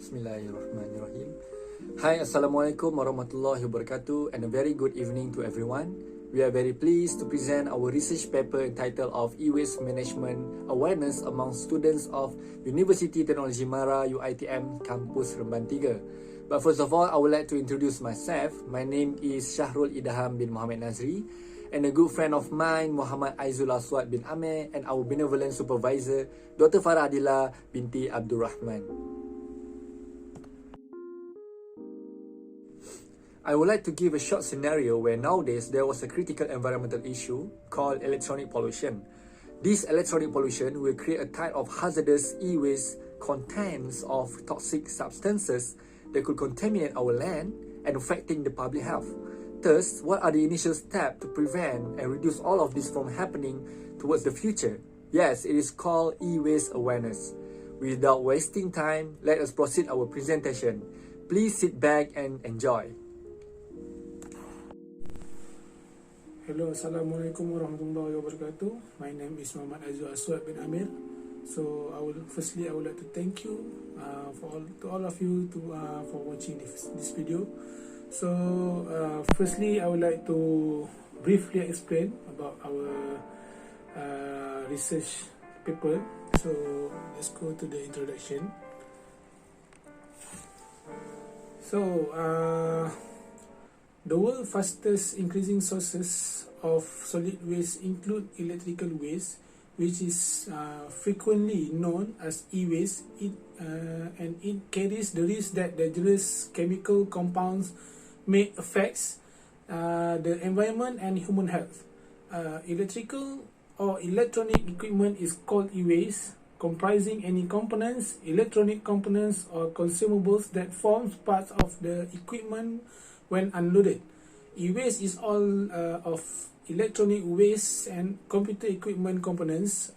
Bismillahirrahmanirrahim. Hi, Assalamualaikum warahmatullahi wabarakatuh, and a very good evening to everyone. We are very pleased to present our research paper entitled of E-Waste Management Awareness among students of Universiti Teknologi Mara UiTM Campus Seremban 3. But first of all, I would like to introduce myself. My name is Syahrul Idham bin Muhammad Nazri, and a good friend of mine, Muhammad Aizul Aswad bin Amir, and our benevolent supervisor, Dr. Farah Adila binti Abdul Rahman. I would like to give a short scenario where nowadays there was a critical environmental issue called electronic pollution. This electronic pollution will create a type of hazardous e-waste contents of toxic substances that could contaminate our land and affecting the public health. Thus, what are the initial steps to prevent and reduce all of this from happening towards the future? Yes, it is called e-waste awareness. Without wasting time, let us proceed our presentation. Please sit back and enjoy. Hello, Assalamualaikum warahmatullahi wabarakatuh. My name is Muhammad Aizul Aswad bin Amir. So, I would like to thank you to all of you for watching this video. So, firstly, I would like to briefly explain about our research paper. So, let's go to the introduction. So, the world's fastest increasing sources of solid waste include electrical waste, which is frequently known as e-waste, and it carries the risk that dangerous chemical compounds may affect the environment and human health. Electrical or electronic equipment is called e-waste, comprising any components, electronic components, or consumables that forms parts of the equipment when unloaded. E-waste is all of electronic waste and computer equipment components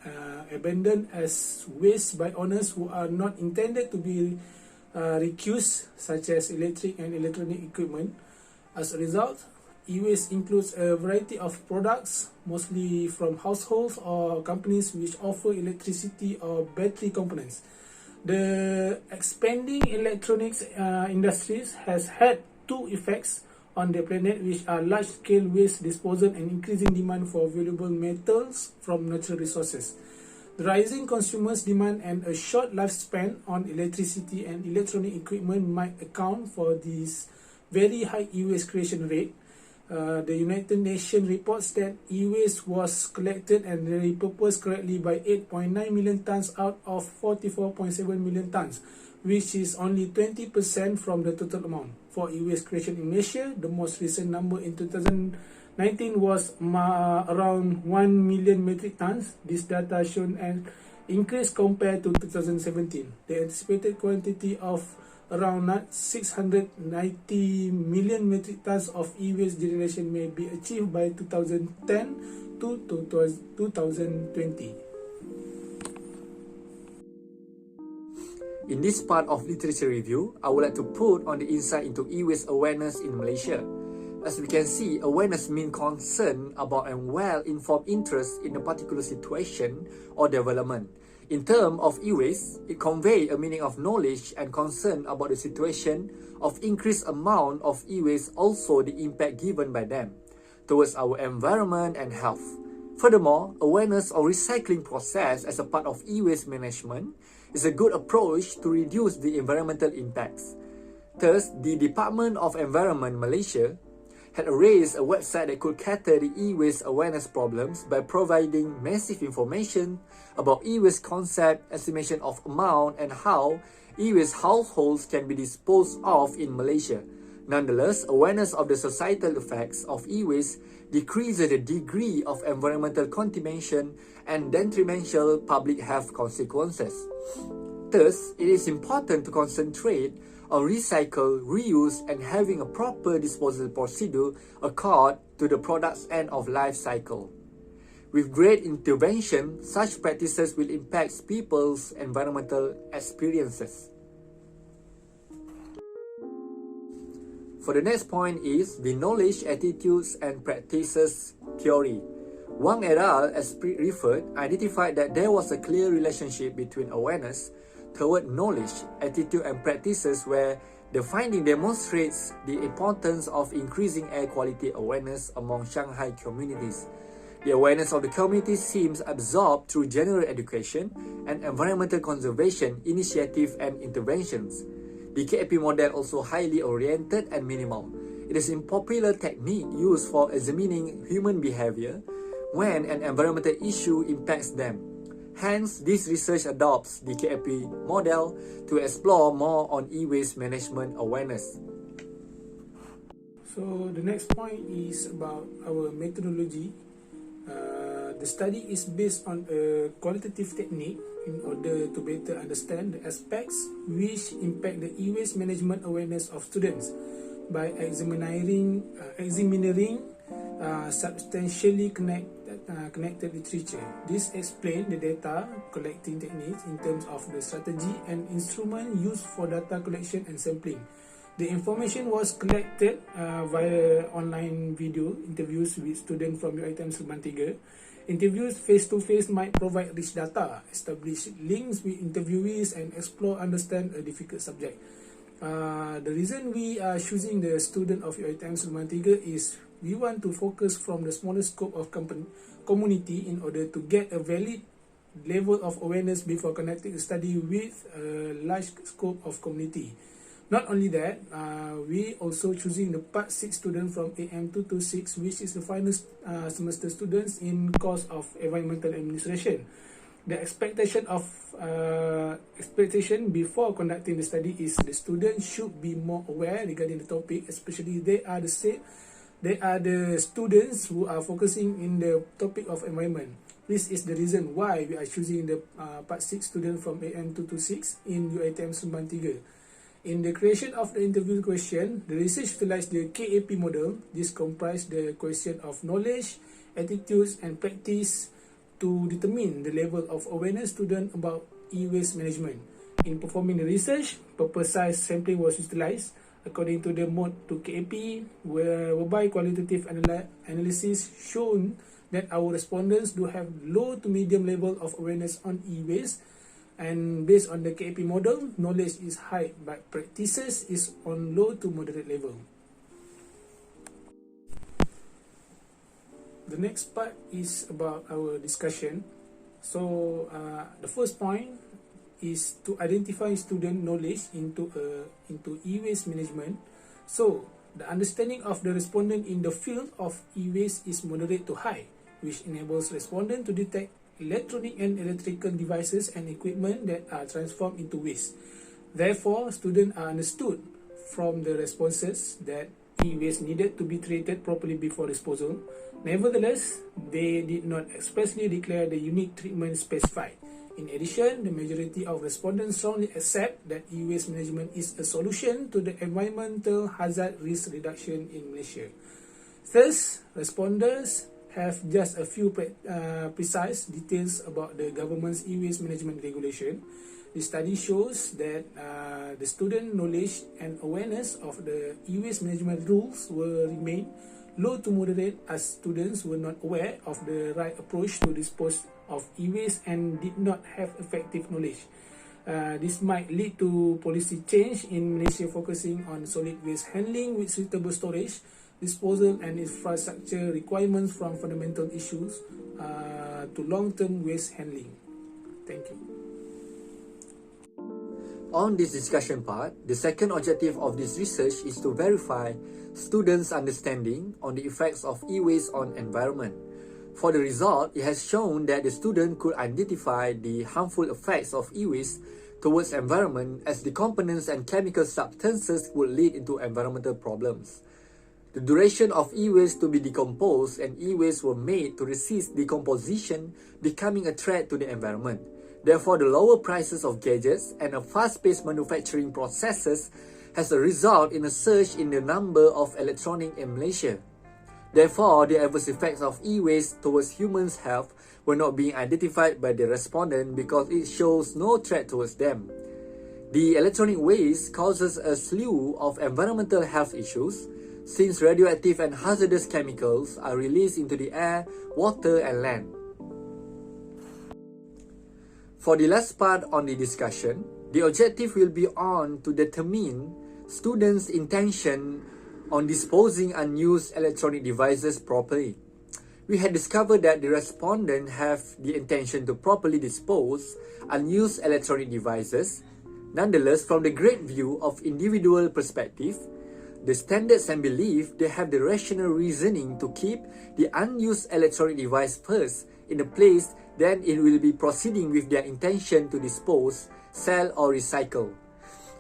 abandoned as waste by owners who are not intended to be reused, such as electric and electronic equipment. As a result, e-waste includes a variety of products, mostly from households or companies which offer electricity or battery components. The expanding electronics industries has had two effects on the planet, which are large-scale waste disposal and increasing demand for valuable metals from natural resources. The rising consumers' demand and a short lifespan on electricity and electronic equipment might account for this very high e-waste creation rate. The United Nations reports that e-waste was collected and repurposed correctly by 8.9 million tons out of 44.7 million tons, which is only 20% from the total amount. For e-waste creation in Malaysia, the most recent number in 2019 was around 1 million metric tons. This data shown an increase compared to 2017. The anticipated quantity of around 690 million metric tons of e-waste generation may be achieved by 2010 to 2020. In this part of literature review, I would like to put on the insight into e-waste awareness in Malaysia. As we can see, awareness means concern about and well-informed interest in a particular situation or development. In terms of e-waste, it conveys a meaning of knowledge and concern about the situation of increased amount of e-waste, also the impact given by them towards our environment and health. Furthermore, awareness of recycling process as a part of e-waste management is a good approach to reduce the environmental impacts. Thus, the Department of Environment Malaysia had raised a website that could cater the e-waste awareness problems by providing massive information about e-waste concept, estimation of amount, and how e-waste households can be disposed of in Malaysia. Nonetheless, awareness of the societal effects of e-waste decreases the degree of environmental contamination and detrimental public health consequences. Thus, it is important to concentrate on recycle, reuse, and having a proper disposal procedure according to the product's end of life cycle. With great intervention, such practices will impact people's environmental experiences. For the next point is the knowledge, attitudes, and practices theory. Wang et al., as referred, identified that there was a clear relationship between awareness toward knowledge, attitude and practices where the finding demonstrates the importance of increasing air quality awareness among Shanghai communities. The awareness of the community seems absorbed through general education and environmental conservation initiative and interventions. The KAP model also highly oriented and minimal. It is a popular technique used for examining human behavior when an environmental issue impacts them. Hence, this research adopts the KAP model to explore more on e-waste management awareness. So the next point is about our methodology. The study is based on a qualitative technique in order to better understand the aspects which impact the e-waste management awareness of students by examining substantially connected literature. This explains the data collecting techniques in terms of the strategy and instrument used for data collection and sampling. The information was collected via online video interviews with students from UiTM Seremban 3. Interviews face-to-face might provide rich data, establish links with interviewees and understand a difficult subject. The reason we are choosing the student of UiTM Seremban 3 is we want to focus from the smallest scope of community in order to get a valid level of awareness before conducting a study with a large scope of community. Not only that, we also choosing the Part 6 student from AM226, which is the final semester students in course of environmental administration. The expectation before conducting the study is the students should be more aware regarding the topic, especially they are the students who are focusing in the topic of environment. This is the reason why we are choosing the Part 6 student from AM226 in UiTM Seremban 3. In the creation of the interview question, the research utilized the KAP model. This comprised the question of knowledge, attitudes and practice to determine the level of awareness student about e-waste management. In performing the research, purpose-sized sampling was utilized according to the mode to KAP, whereby qualitative analysis shown that our respondents do have low to medium level of awareness on e-waste. And based on the KAP model, knowledge is high, but practices is on low to moderate level. The next part is about our discussion. So the first point is to identify student knowledge into e-waste management. So the understanding of the respondent in the field of e-waste is moderate to high, which enables respondent to detect electronic and electrical devices and equipment that are transformed into waste. Therefore, students are understood from the responses that e-waste needed to be treated properly before disposal. Nevertheless, they did not expressly declare the unique treatment specified. In addition, the majority of respondents strongly accept that e-waste management is a solution to the environmental hazard risk reduction in Malaysia. Thus, respondents have just a few precise details about the government's e-waste management regulation. The study shows that the student knowledge and awareness of the e-waste management rules will remain low to moderate, as students were not aware of the right approach to dispose of e-waste and did not have effective knowledge. This might lead to policy change in Malaysia focusing on solid waste handling with suitable storage, disposal and infrastructure requirements from fundamental issues to long-term waste handling. Thank you. On this discussion part, the second objective of this research is to verify students' understanding on the effects of e-waste on environment. For the result, it has shown that the student could identify the harmful effects of e-waste towards environment as the components and chemical substances would lead into environmental problems. The duration of e-waste to be decomposed and e-waste were made to resist decomposition, becoming a threat to the environment. Therefore, the lower prices of gadgets and a fast-paced manufacturing processes has a result in a surge in the number of electronics in Malaysia. Therefore, the adverse effects of e-waste towards humans' health were not being identified by the respondent because it shows no threat towards them. The electronic waste causes a slew of environmental health issues, since radioactive and hazardous chemicals are released into the air, water and land. For the last part on the discussion, The objective will be on to determine students' intention on disposing unused electronic devices properly. We had discovered that the respondents have the intention to properly dispose unused electronic devices. Nonetheless, from the great view of individual perspective, the standards and belief, they have the rational reasoning to keep the unused electronic device first in a place, then it will be proceeding with their intention to dispose, sell or recycle.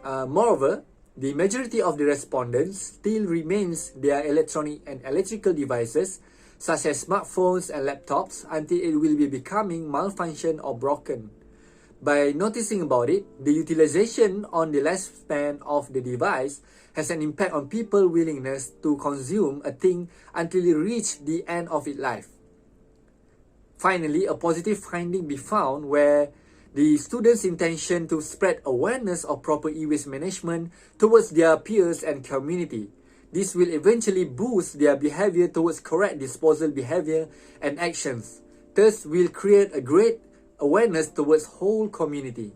Moreover, the majority of the respondents still remains their electronic and electrical devices such as smartphones and laptops until it will be becoming malfunction or broken. By noticing about it, the utilization on the lifespan of the device has an impact on people's willingness to consume a thing until it reaches the end of its life. Finally, a positive finding be found where the students' intention to spread awareness of proper e-waste management towards their peers and community. This will eventually boost their behavior towards correct disposal behavior and actions. Thus, will create a great awareness towards whole community.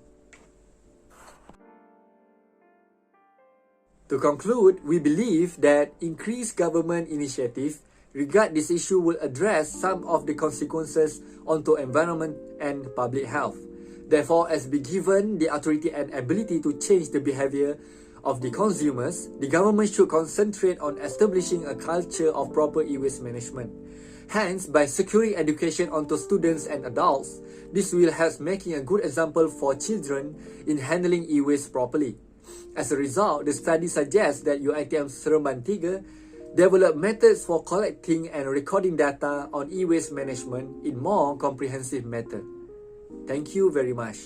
To conclude, we believe that increased government initiative regarding this issue will address some of the consequences onto environment and public health. Therefore, as be given the authority and ability to change the behavior of the consumers, the government should concentrate on establishing a culture of proper e-waste management. Hence, by securing education onto students and adults, this will help making a good example for children in handling e-waste properly. As a result, the study suggests that UiTM Seremban 3 develop methods for collecting and recording data on e-waste management in more comprehensive manner. Thank you very much.